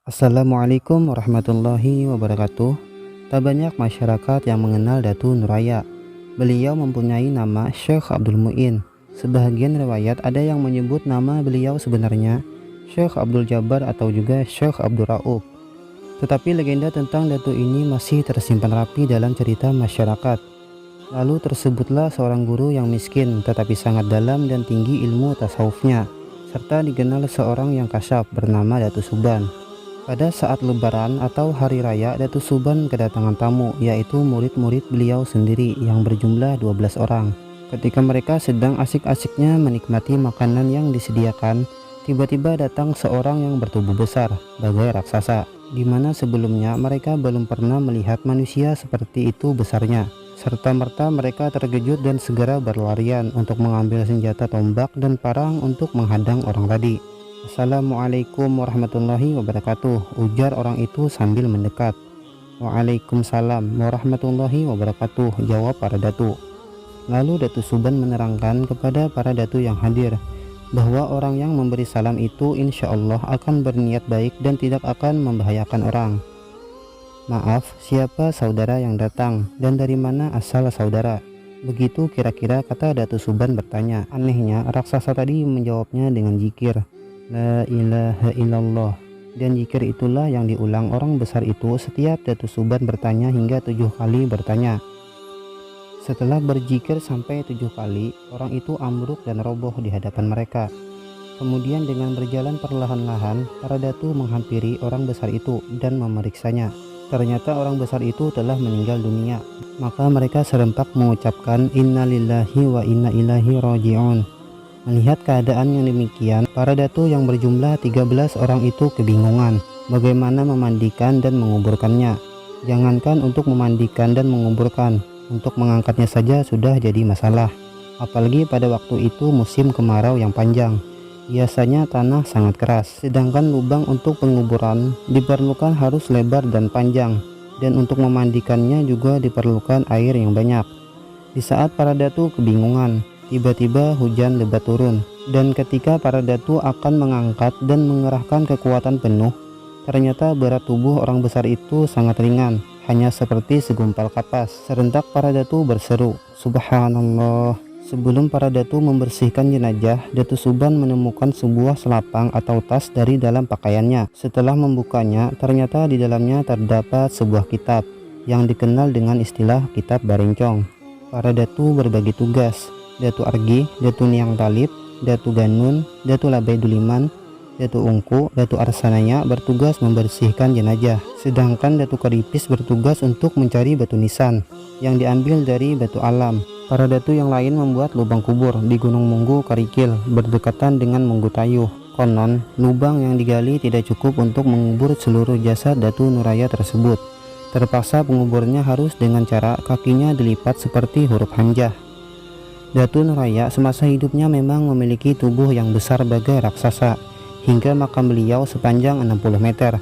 Assalamualaikum warahmatullahi wabarakatuh. Tak banyak masyarakat yang mengenal Datu Nuraya. Beliau mempunyai nama Syekh Abdul Mu'in. Sebagian riwayat ada yang menyebut nama beliau sebenarnya Syekh Abdul Jabbar atau juga Syekh Abdul Rauf. Tetapi legenda tentang Datu ini masih tersimpan rapi dalam cerita masyarakat. Lalu tersebutlah seorang guru yang miskin tetapi sangat dalam dan tinggi ilmu tasawufnya, serta dikenal seorang yang kasyaf bernama Datu Suban. Pada saat lebaran atau hari raya, Datu Suban kedatangan tamu, yaitu murid-murid beliau sendiri yang berjumlah 12 orang. Ketika mereka sedang asik-asiknya menikmati makanan yang disediakan, tiba-tiba datang seorang yang bertubuh besar, bagai raksasa, di mana sebelumnya mereka belum pernah melihat manusia seperti itu besarnya. Serta-merta mereka terkejut dan segera berlarian untuk mengambil senjata tombak dan parang untuk menghadang orang tadi. Assalamualaikum warahmatullahi wabarakatuh, ujar orang itu sambil mendekat. Waalaikumsalam warahmatullahi wabarakatuh, jawab para datu. Lalu Datu Suban menerangkan kepada para datu yang hadir bahwa orang yang memberi salam itu insya Allah akan berniat baik dan tidak akan membahayakan orang. Maaf, siapa saudara yang datang dan dari mana asal saudara? Begitu kira-kira kata Datu Suban bertanya. Anehnya raksasa tadi menjawabnya dengan zikir La ilaha illallah, dan zikir itulah yang diulang orang besar itu setiap Datu Suban bertanya hingga 7 kali bertanya. Setelah berzikir sampai 7 kali, orang itu ambruk dan roboh di hadapan mereka. Kemudian dengan berjalan perlahan-lahan, para datu menghampiri orang besar itu dan memeriksanya. Ternyata orang besar itu telah meninggal dunia. Maka mereka serempak mengucapkan innalillahi wa inna ilaihi raji'un. Melihat keadaan yang demikian, para datu yang berjumlah 13 orang itu kebingungan bagaimana memandikan dan menguburkannya. Jangankan untuk memandikan dan menguburkan, untuk mengangkatnya saja sudah jadi masalah. Apalagi pada waktu itu musim kemarau yang panjang. Biasanya tanah sangat keras, sedangkan lubang untuk penguburan diperlukan harus lebar dan panjang, dan untuk memandikannya juga diperlukan air yang banyak. Di saat para datu kebingungan, tiba-tiba hujan lebat turun, dan ketika para datu akan mengangkat dan mengerahkan kekuatan penuh, ternyata berat tubuh orang besar itu sangat ringan, hanya seperti segumpal kapas. Serentak para datu berseru, Subhanallah. Sebelum para datu membersihkan jenazah, Datu Suban menemukan sebuah selapang atau tas dari dalam pakaiannya. Setelah membukanya, ternyata di dalamnya terdapat sebuah kitab yang dikenal dengan istilah kitab Barencong. Para datu berbagi tugas. Datu Argi, Datu Niang Talib, Datu Ganun, Datu Labaiduliman, Datu Ungku, Datu Arsanaya bertugas membersihkan jenazah. Sedangkan Datu Karipis bertugas untuk mencari batu nisan yang diambil dari batu alam. Para datu yang lain membuat lubang kubur di Gunung Munggu Karikil berdekatan dengan Munggu Tayuh. Konon, lubang yang digali tidak cukup untuk mengubur seluruh jasad Datu Nuraya tersebut. Terpaksa penguburnya harus dengan cara kakinya dilipat seperti huruf hanjah. Datu Nuraya semasa hidupnya memang memiliki tubuh yang besar bagai raksasa, hingga makam beliau sepanjang 60 meter.